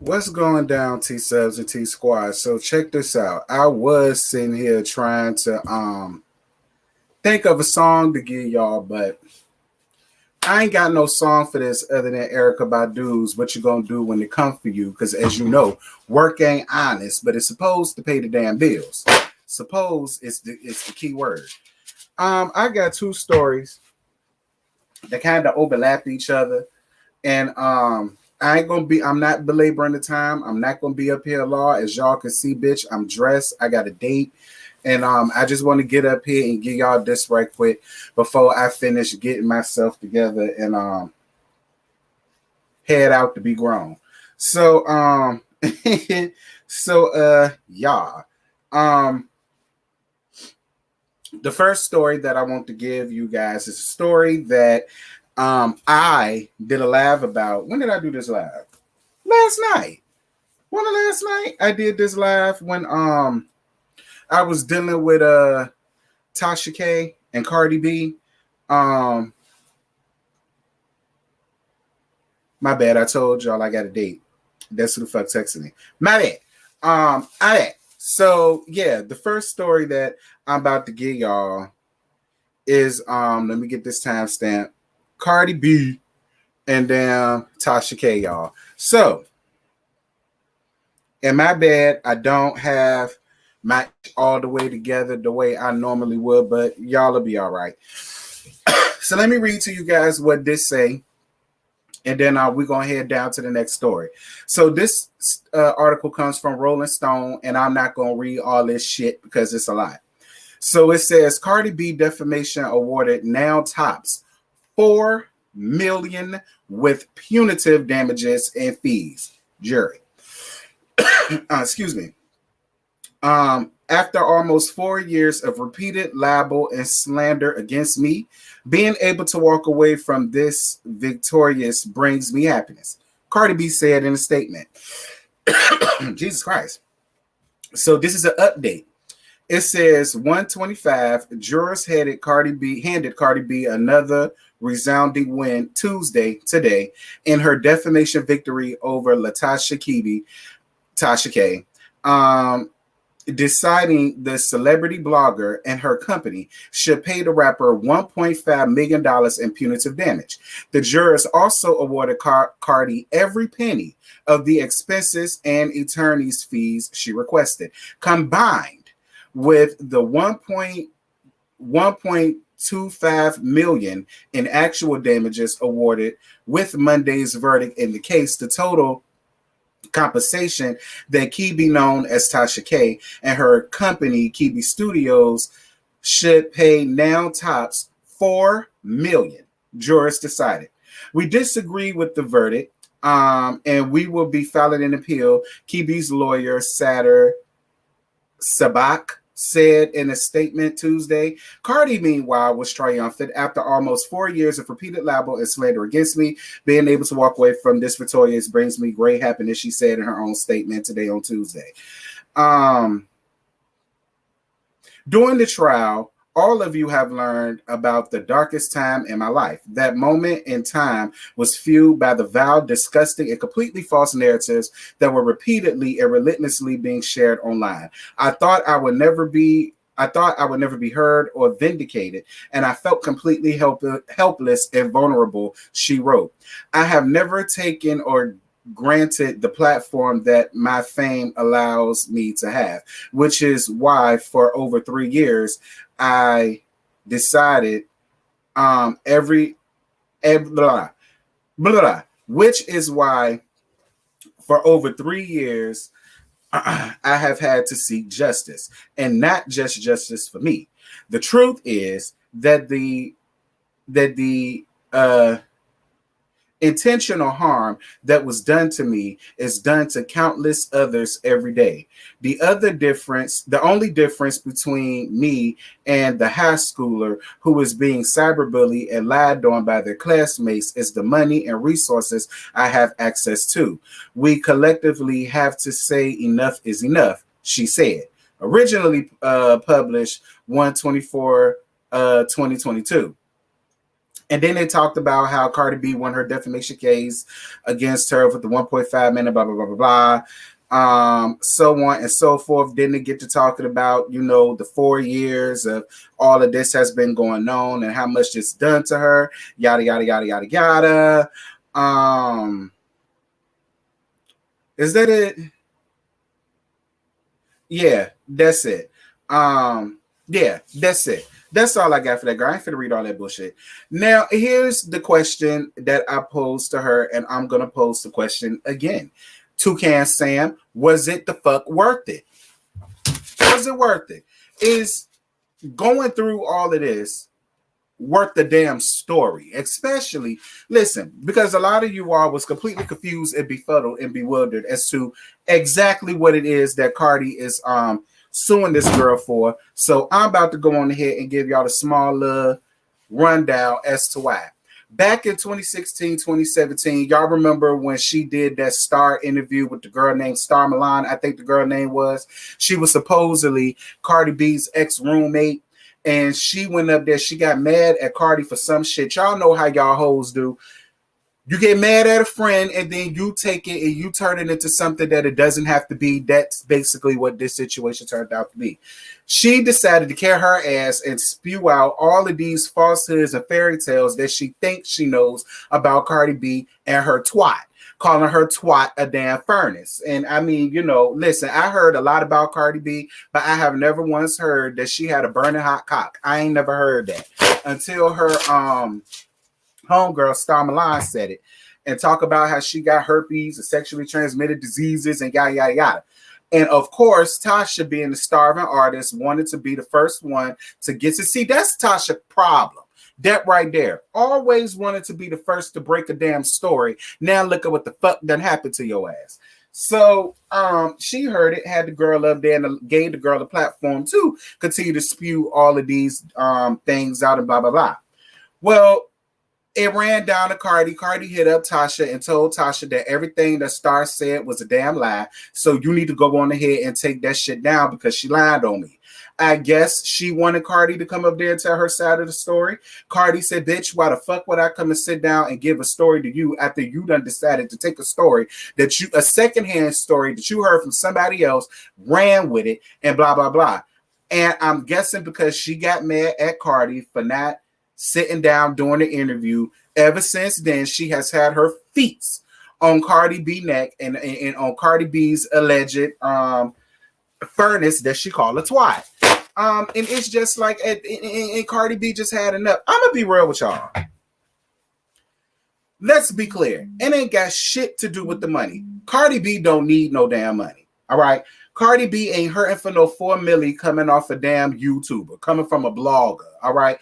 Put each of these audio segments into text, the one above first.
What's going down, T Subs and T Squad? So check this out. I was sitting here trying to think of a song to give y'all, but I ain't got no song for this other than Erica Badu's "What You Gonna Do When It Come For You," because as you know, work ain't honest, but it's supposed to pay the damn bills. Suppose it's the key word. I got two stories that kind of overlap each other, and I'm not belaboring the time. I'm not gonna be up here law. As y'all can see, bitch, I'm dressed. I got a date. And I just want to get up here and give y'all this right quick before I finish getting myself together and head out to be grown. So yeah. Um the first story that I want to give you guys is a story that I did a live about. When did I do this live? Last night. Last night I did this live when I was dealing with Tasha K and Cardi B. Um my bad, I told y'all I got a date. That's who the fuck texted me. My bad. Alright. So yeah, the first story that I'm about to give y'all is let me get this timestamp. Cardi B and then Tasha K, y'all. So, and my bad, I don't have my all the way together the way I normally would, but y'all will be all right. So let me read to you guys what this say, and then we're going to head down to the next story. So this article comes from Rolling Stone, and I'm not going to read all this shit because it's a lot. So it says Cardi B defamation awarded now tops 4 million with punitive damages and fees. Jury. Excuse me. After almost 4 years of repeated libel and slander against me, being able to walk away from this victorious brings me happiness. Cardi B said in a statement. Jesus Christ. So this is an update. It says 125 jurors handed Cardi B another resounding win today in her defamation victory over Tasha K. Deciding the celebrity blogger and her company should pay the rapper $1.5 million in punitive damage. The jurors also awarded Cardi every penny of the expenses and attorney's fees she requested, combined with the 1.25 million in actual damages awarded with Monday's verdict in the case. The total compensation that Kibi, known as Tasha K, and her company Kibi Studios should pay now tops 4 million. Jurors decided. We disagree with the verdict, and we will be filing an appeal. Kibi's lawyer, Sadr Sabak, said in a statement Tuesday. Cardi, meanwhile, was triumphant after almost 4 years of repeated libel and slander against me. Being able to walk away from this victorious brings me great happiness, she said in her own statement today on Tuesday. During the trial, all of you have learned about the darkest time in my life. That moment in time was fueled by the vile, disgusting, and completely false narratives that were repeatedly and relentlessly being shared online. I thought I would never be heard or vindicated, and I felt completely helpless and vulnerable, she wrote. I have never taken or granted the platform that my fame allows me to have, which is why for over 3 years I decided which is why for over 3 years I have had to seek justice, and not just justice for me. The truth is that the intentional harm that was done to me is done to countless others every day. The only difference between me and the high schooler who is being cyberbullied and lied on by their classmates is the money and resources I have access to. We collectively have to say enough is enough, she said. Originally published 1/24, 2022. And then they talked about how Cardi B won her defamation case against her with the 1.5 million, blah, blah, blah, blah, blah. So on and so forth. Then they get to talking about, the 4 years of all of this has been going on and how much it's done to her, yada, yada, yada, yada, yada. Is that it? Yeah, that's it. Yeah, that's it. That's all I got for that girl. I ain't finna read all that bullshit. Now, here's the question that I posed to her, and I'm gonna pose the question again. Toucan Sam, was it the fuck worth it? Was it worth it? Is going through all of this worth the damn story? Especially, listen, because a lot of you all was completely confused and befuddled and bewildered as to exactly what it is that Cardi is suing this girl for. So I'm about to go on ahead and give y'all a small little rundown as to why. Back in 2016, 2017, y'all remember when she did that Star interview with the girl named Star Milan, I think the girl name was. She was supposedly Cardi B's ex-roommate, and she went up there. She got mad at Cardi for some shit. Y'all know how y'all hoes do. You get mad at a friend, and then you take it and you turn it into something that it doesn't have to be. That's basically what this situation turned out to be. She decided to carry her ass and spew out all of these falsehoods and fairy tales that she thinks she knows about Cardi B and her twat, calling her twat a damn furnace. And I mean, listen, I heard a lot about Cardi B, but I have never once heard that she had a burning hot cock. I ain't never heard that until her homegirl Star Milan said it and talk about how she got herpes and sexually transmitted diseases and yada yada yada. And of course, Tasha, being the starving artist, wanted to be the first one to get to see. That's Tasha's problem. That right there. Always wanted to be the first to break a damn story. Now look at what the fuck done happened to your ass. So she heard it, had the girl up there, and gave the girl a platform to continue to spew all of these things out and blah blah blah. Well, it ran down to Cardi. Cardi hit up Tasha and told Tasha that everything that Star said was a damn lie. So you need to go on ahead and take that shit down because she lied on me. I guess she wanted Cardi to come up there and tell her side of the story. Cardi said, bitch, why the fuck would I come and sit down and give a story to you after you done decided to take a story a secondhand story that you heard from somebody else, ran with it, and blah, blah, blah. And I'm guessing because she got mad at Cardi for not sitting down during the interview. Ever since then, she has had her feet on Cardi B neck and on Cardi B's alleged furnace that she called a twat. And it's just like, and Cardi B just had enough. I'm gonna be real with y'all. Let's be clear. It ain't got shit to do with the money. Cardi B don't need no damn money. All right. Cardi B ain't hurting for no 4 milli coming off a damn YouTuber, coming from a blogger. All right.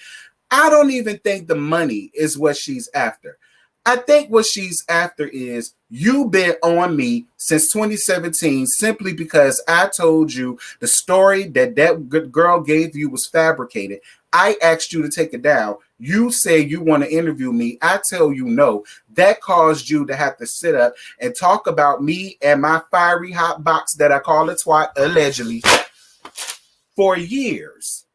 I don't even think the money is what she's after. I think what she's after is you've been on me since 2017 simply because I told you the story that good girl gave you was fabricated. I asked you to take it down. You say you want to interview me. I tell you no. That caused you to have to sit up and talk about me and my fiery hot box that I call a twat allegedly for years.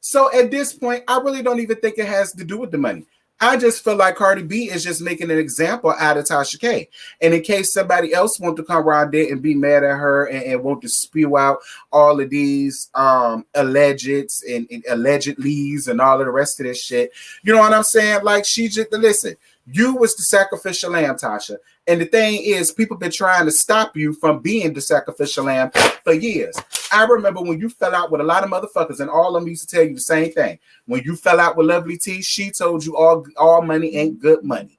So at this point, I really don't even think it has to do with the money. I just feel like Cardi B is just making an example out of Tasha K. And in case somebody else wants to come around there and be mad at her and want to spew out all of these allegeds and allegedlys and all of the rest of this shit, you know what I'm saying? Like, she just, listen, you was the sacrificial lamb, Tasha. And the thing is, people been trying to stop you from being the sacrificial lamb for years. I remember when you fell out with a lot of motherfuckers, and all of them used to tell you the same thing. When you fell out with Lovely T, she told you all money ain't good money.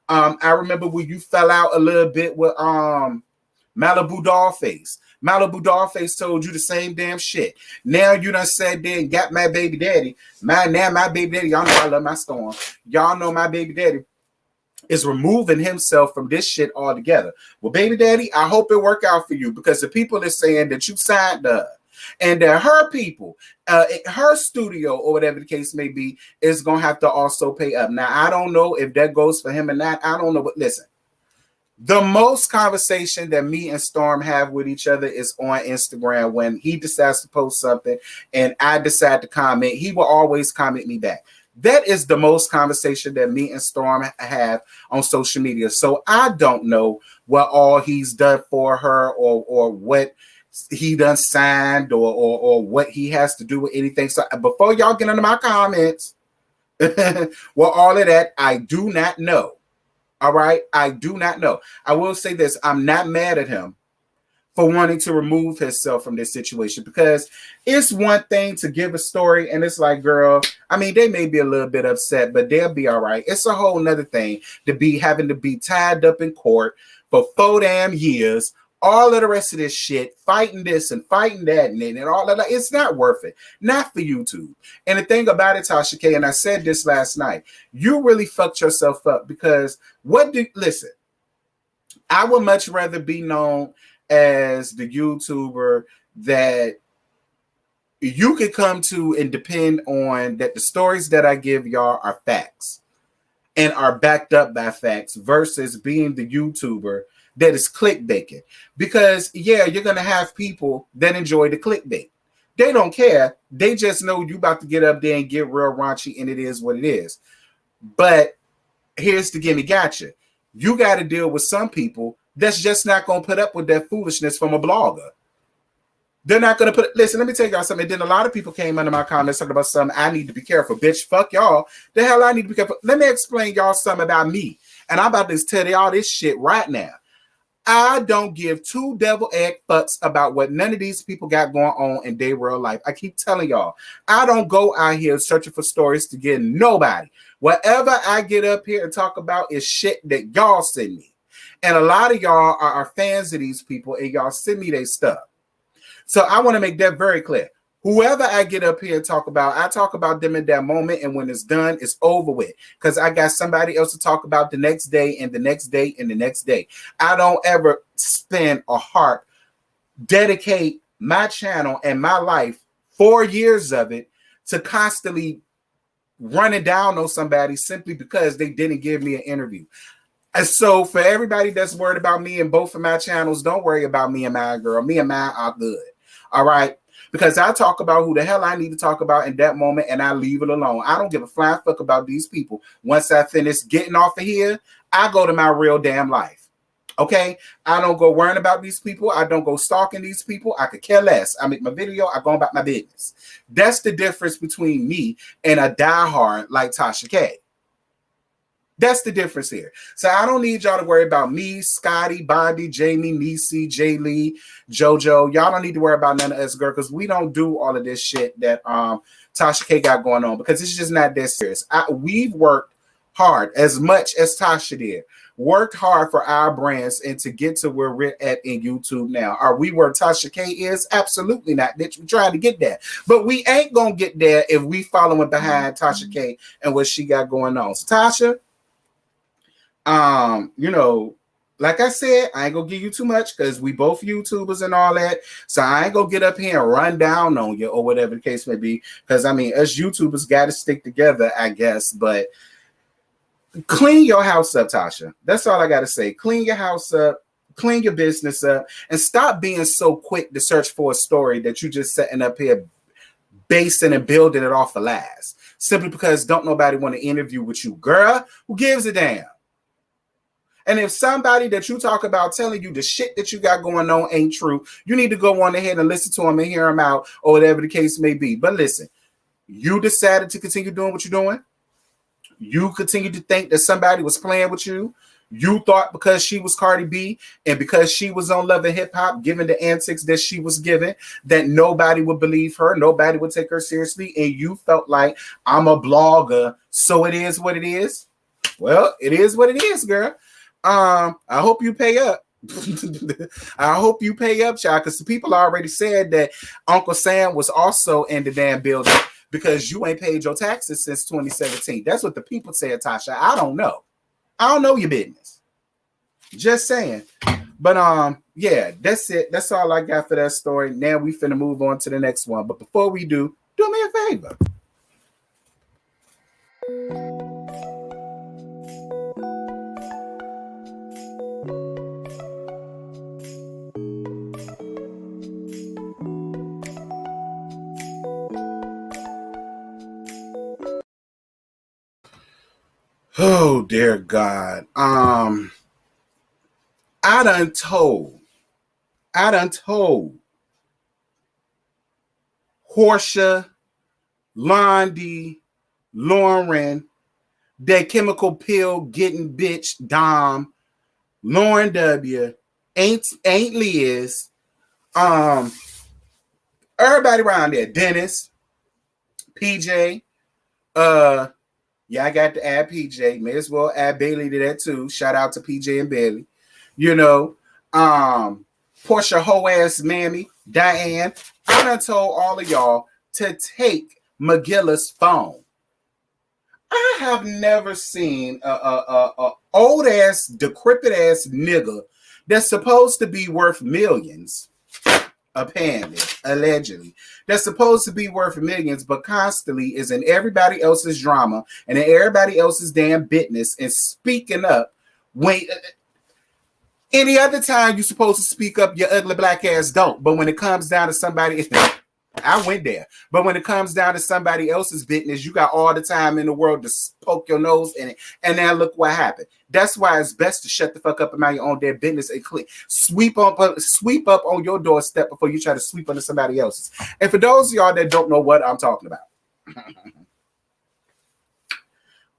I remember when you fell out a little bit with Malibu Dollface. Malibu Dollface told you the same damn shit. Now you done said then got my baby daddy. My baby daddy, y'all know I love my storm. Y'all know my baby daddy is removing himself from this shit altogether. Well, baby daddy, I hope it work out for you because the people are saying that you signed her and that her people, her studio or whatever the case may be, is going to have to also pay up. Now, I don't know if that goes for him or not. I don't know, but listen, the most conversation that me and Storm have with each other is on Instagram. When he decides to post something and I decide to comment, he will always comment me back. That is the most conversation that me and Storm have on social media. So I don't know what all he's done for her, or what he done signed, or what he has to do with anything. So before y'all get into my comments, well, all of that, I do not know. All right. I do not know. I will say this. I'm not mad at him for wanting to remove himself from this situation, because it's one thing to give a story and it's like, girl, I mean, they may be a little bit upset, but they'll be all right. It's a whole nother thing to be having to be tied up in court for 4 damn years, all of the rest of this shit, fighting this and fighting that and all of that. It's not worth it. Not for YouTube. And the thing about it, Tasha K, and I said this last night, you really fucked yourself up, because listen, I would much rather be known as the YouTuber that you could come to and depend on, that the stories that I give y'all are facts and are backed up by facts, versus being the YouTuber that is clickbaiting. Because yeah, you're gonna have people that enjoy the clickbait. They don't care. They just know you about to get up there and get real raunchy, and it is what it is. But here's the gimme gotcha. You got to deal with some people that's just not going to put up with that foolishness from a blogger. They're not going to listen, let me tell y'all something. And then a lot of people came under my comments talking about something. I need to be careful. Bitch, fuck y'all. The hell I need to be careful. Let me explain y'all something about me. And I'm about to tell y'all this shit right now. I don't give two devil egg fucks about what none of these people got going on in their real life. I keep telling y'all, I don't go out here searching for stories to get nobody. Whatever I get up here and talk about is shit that y'all send me. And a lot of y'all are fans of these people, and y'all send me their stuff. So I want to make that very clear. Whoever I get up here and talk about, I talk about them in that moment, and when it's done, it's over with. Because I got somebody else to talk about the next day and the next day and the next day. I don't ever spend a heart, dedicate my channel and my life, 4 years of it, to constantly running down on somebody simply because they didn't give me an interview. And so for everybody that's worried about me and both of my channels, don't worry about me and my girl. Me and mine are good. All right. Because I talk about who the hell I need to talk about in that moment, and I leave it alone. I don't give a flying fuck about these people. Once I finish getting off of here, I go to my real damn life. Okay? I don't go worrying about these people. I don't go stalking these people. I could care less. I make my video. I go about my business. That's the difference between me and a diehard like Tasha K. That's the difference here. So I don't need y'all to worry about me, Scotty, Bondi, Jamie, Niecy, Jay Lee, JoJo. Y'all don't need to worry about none of us, girl, because we don't do all of this shit that Tasha K got going on, because it's just not that serious. We've worked hard, as much as Tasha did. Worked hard for our brands and to get to where we're at in YouTube now. Are we where Tasha K is? Absolutely not, bitch. We're trying to get there. But we ain't going to get there if we following behind Tasha K and what she got going on. So Tasha, you know, like I said, I ain't gonna give you too much because we both YouTubers and all that. So I ain't gonna get up here and run down on you or whatever the case may be. Because I mean, us YouTubers got to stick together, I guess. But clean your house up, Tasha. That's all I gotta say. Clean your house up, clean your business up, and stop being so quick to search for a story that you just setting up here, basing and building it off of lies. Simply because don't nobody want to interview with you, girl. Who gives a damn? And if somebody that you talk about telling you the shit that you got going on ain't true, you need to go on ahead and listen to them and hear them out, or whatever the case may be. But listen, you decided to continue doing what you're doing. You continue to think that somebody was playing with you. You thought because she was Cardi B and because she was on Love and Hip Hop, given the antics that she was given, that nobody would believe her, nobody would take her seriously, and you felt like, I'm a blogger, so it is what it is. Well, it is what it is, girl. I hope you pay up. I hope you pay up, child, because the people already said that Uncle Sam was also in the damn building because you ain't paid your taxes since 2017. That's what the people said, Tasha. I don't know. I don't know your business. Just saying. But yeah, that's it. That's all I got for that story. Now we finna move on to the next one. But before we do me a favor. Oh dear God. I done told Portia, Londi, Lauren, that chemical pill getting bitch Dom, Lauren W, ain't Liz, everybody around there, Dennis, PJ, yeah, I got to add PJ. May as well add Bailey to that too. Shout out to PJ and Bailey. You know, Portia hoe ass mammy, Diane. I done told all of y'all to take Magilla's phone. I have never seen a old ass, decrepit ass nigga that's supposed to be worth millions, apparently, allegedly, that's supposed to be worth millions, but constantly is in everybody else's drama and in everybody else's damn business and speaking up when any other time you're supposed to speak up, your ugly black ass don't. But when it comes down to somebody, I went there. But when it comes down to somebody else's business, you got all the time in the world to poke your nose in it. And now look what happened. That's why it's best to shut the fuck up and mind your own damn business and sweep up on your doorstep before you try to sweep under somebody else's. And for those of y'all that don't know what I'm talking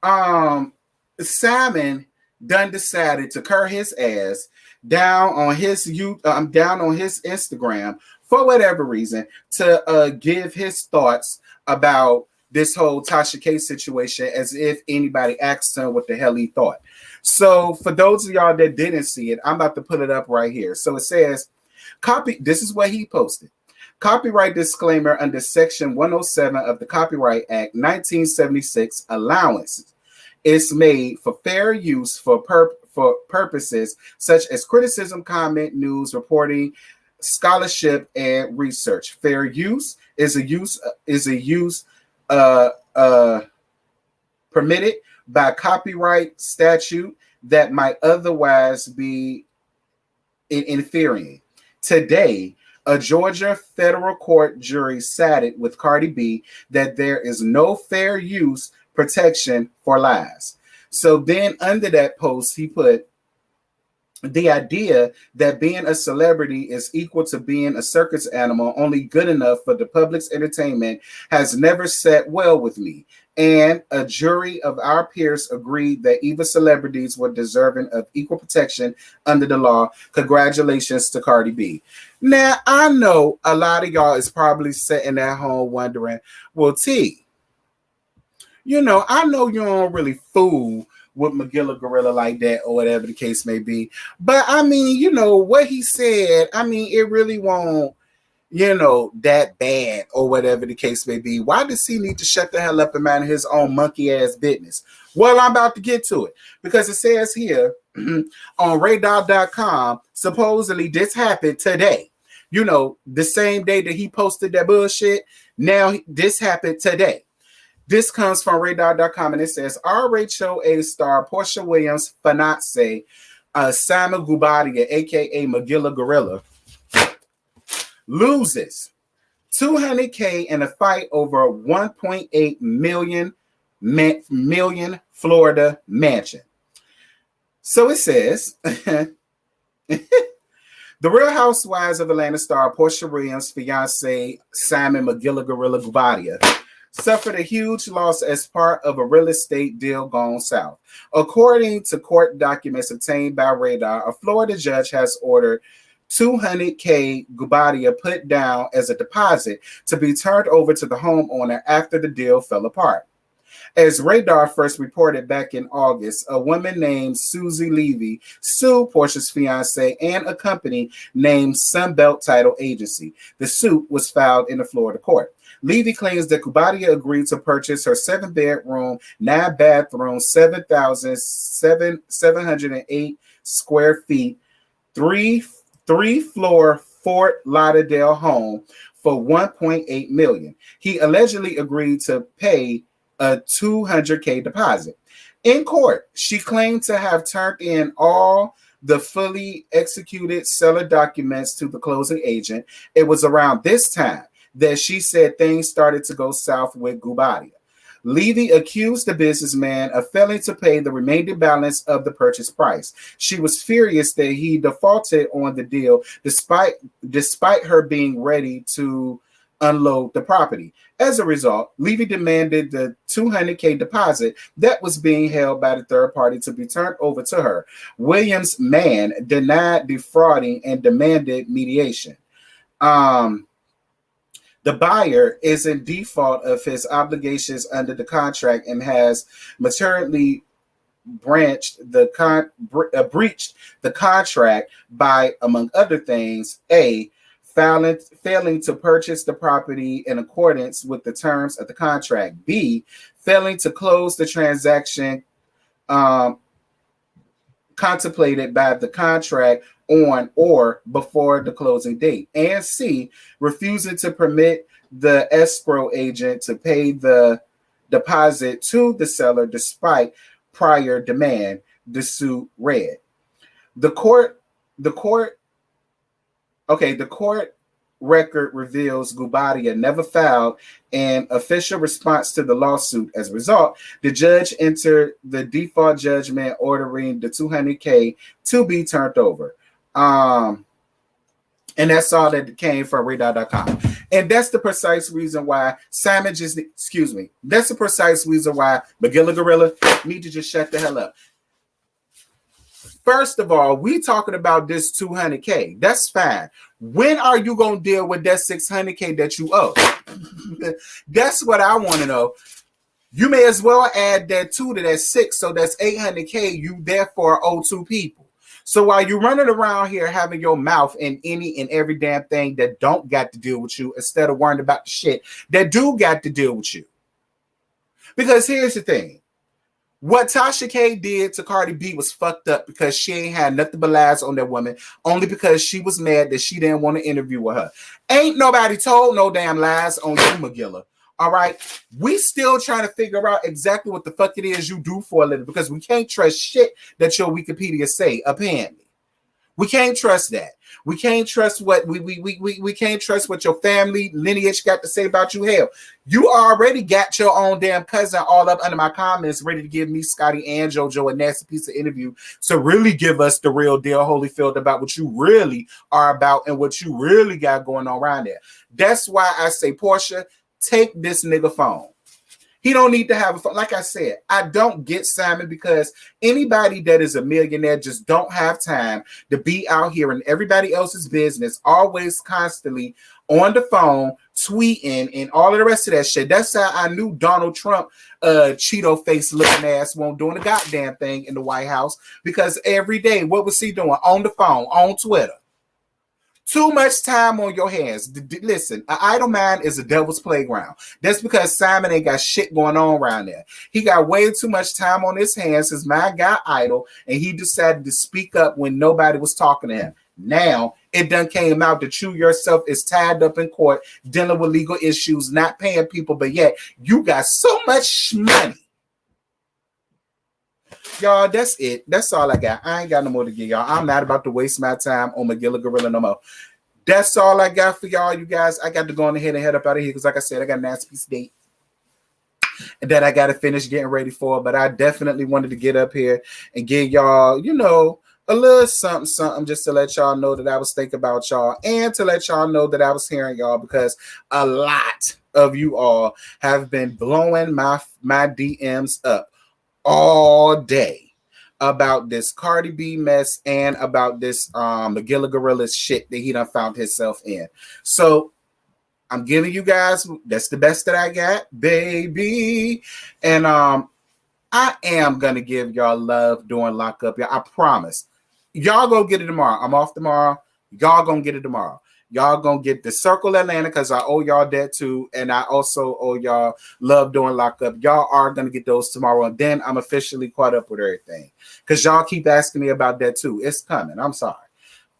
about, Simon done decided to cur his ass down on his Instagram for whatever reason to give his thoughts about this whole Tasha K situation as if anybody asked him what the hell he thought. So for those of y'all that didn't see it, I'm about to put it up right here. So it says, this is what he posted. Copyright disclaimer under Section 107 of the Copyright Act 1976, allowances is made for fair use for purposes such as criticism, comment, news, reporting, scholarship, and research. Fair use is a use permitted by copyright statute that might otherwise be infringing. Today, a Georgia federal court jury sided with Cardi B that there is no fair use protection for lies. So then under that post, he put the idea that being a celebrity is equal to being a circus animal, only good enough for the public's entertainment, has never sat well with me. And a jury of our peers agreed that even celebrities were deserving of equal protection under the law. Congratulations to Cardi B. Now, I know a lot of y'all is probably sitting at home wondering, well, T, you know, I know you don't really fool with Magilla Gorilla like that or whatever the case may be. But I mean, you know, what he said, I mean, it really won't, you know, that bad or whatever the case may be. Why does he need to shut the hell up and mind his own monkey ass business? Well, I'm about to get to it because it says here on radar.com, supposedly this happened today. You know, the same day that he posted that bullshit. Now this happened today. This comes from radar.com and it says, Rachel A star Portia Williams' fiancé, Simon Goubadia, aka Magilla Gorilla, loses $200K in a fight over $1.8 million Florida mansion. So it says, the Real Housewives of Atlanta star Portia Williams' fiancé, Simon Magilla Gorilla Goubadia, suffered a huge loss as part of a real estate deal gone south. According to court documents obtained by Radar, a Florida judge has ordered $200K Goubadia put down as a deposit to be turned over to the homeowner after the deal fell apart. As Radar first reported back in August, a woman named Susie Levy sued Portia's fiancé and a company named Sunbelt Title Agency. The suit was filed in a Florida court. Levy claims that Goubadia agreed to purchase her 7-bedroom, 9-bathroom, 7,708 square feet, three-floor Fort Lauderdale home for $1.8 million. He allegedly agreed to pay a $200K deposit. In court, she claimed to have turned in all the fully executed seller documents to the closing agent. It was around this time that she said things started to go south with Goubadia. Levy accused the businessman of failing to pay the remaining balance of the purchase price. She was furious that he defaulted on the deal despite her being ready to unload the property. As a result, Levy demanded the $200K deposit that was being held by the third party to be turned over to her. Williams' man denied defrauding and demanded mediation. The buyer is in default of his obligations under the contract and has materially breached the contract by, among other things, A, failing to purchase the property in accordance with the terms of the contract, B, failing to close the transaction contemplated by the contract on or before the closing date, and C, refusing to permit the escrow agent to pay the deposit to the seller despite prior demand, the suit read. The court record reveals Goubadia never filed an official response to the lawsuit. As a result, the judge entered the default judgment ordering the $200K to be turned over. And that's all that came from radar.com. And that's the precise reason why that's the precise reason why Magilla Gorilla need to just shut the hell up. First of all, we talking about this $200K. That's fine. When are you going to deal with that $600K that you owe? That's what I want to know. You may as well add that 2 to that 6, so that's $800K you therefore owe 2 people. So while you're running around here having your mouth in any and every damn thing that don't got to deal with you, instead of worrying about the shit that do got to deal with you. Because here's the thing. What Tasha K did to Cardi B was fucked up because she ain't had nothing but lies on that woman, only because she was mad that she didn't want to interview with her. Ain't nobody told no damn lies on you, Magilla. All right? We still trying to figure out exactly what the fuck it is you do for a living, because we can't trust shit that your Wikipedia say, apparently. We can't trust that. We can't trust what we can't trust what your family lineage got to say about you. Hell, you already got your own damn cousin all up under my comments ready to give me, Scotty, and JoJo a nasty piece of interview to really give us the real deal, Holyfield, about what you really are about and what you really got going on around there. That's why I say, Portia, take this nigga phone. He don't need to have a phone. Like I said, I don't get Simon, because anybody that is a millionaire just don't have time to be out here in everybody else's business, always constantly on the phone, tweeting, and all of the rest of that shit. That's how I knew Donald Trump, Cheeto face looking ass, won't doing a goddamn thing in the White House, because every day, what was he doing? On the phone, on Twitter. Too much time on your hands. Listen, an idle mind is a devil's playground. That's because Simon ain't got shit going on around there. He got way too much time on his hands. His mind got idle, and he decided to speak up when nobody was talking to him. Now, it done came out that you yourself is tied up in court, dealing with legal issues, not paying people, but yet you got so much money. Y'all, that's it. That's all I got. I ain't got no more to give y'all. I'm not about to waste my time on Magilla Gorilla no more. That's all I got for y'all, you guys. I got to go on ahead and head up out of here because, like I said, I got a nasty piece of date that I got to finish getting ready for. But I definitely wanted to get up here and give y'all, you know, a little something just to let y'all know that I was thinking about y'all, and to let y'all know that I was hearing y'all, because a lot of you all have been blowing my DMs up all day about this Cardi B mess and about this Magilla Gorilla's shit that he done found himself in. So I'm giving you guys, that's the best that I got, baby. And I am gonna give y'all love during lockup. I promise. Y'all gonna get it tomorrow. I'm off tomorrow. Y'all gonna get it tomorrow. Y'all gonna get the Circle Atlanta, because I owe y'all that too. And I also owe y'all love during lockup. Y'all are gonna get those tomorrow. And then I'm officially caught up with everything, because y'all keep asking me about that too. It's coming. I'm sorry.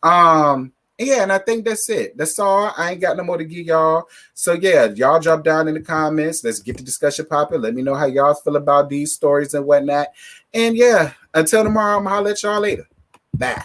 Yeah, and I think that's it. That's all. I ain't got no more to give y'all. So yeah, y'all drop down in the comments. Let's get the discussion popping. Let me know how y'all feel about these stories and whatnot. And yeah, until tomorrow, I'm gonna holler at y'all later. Bye.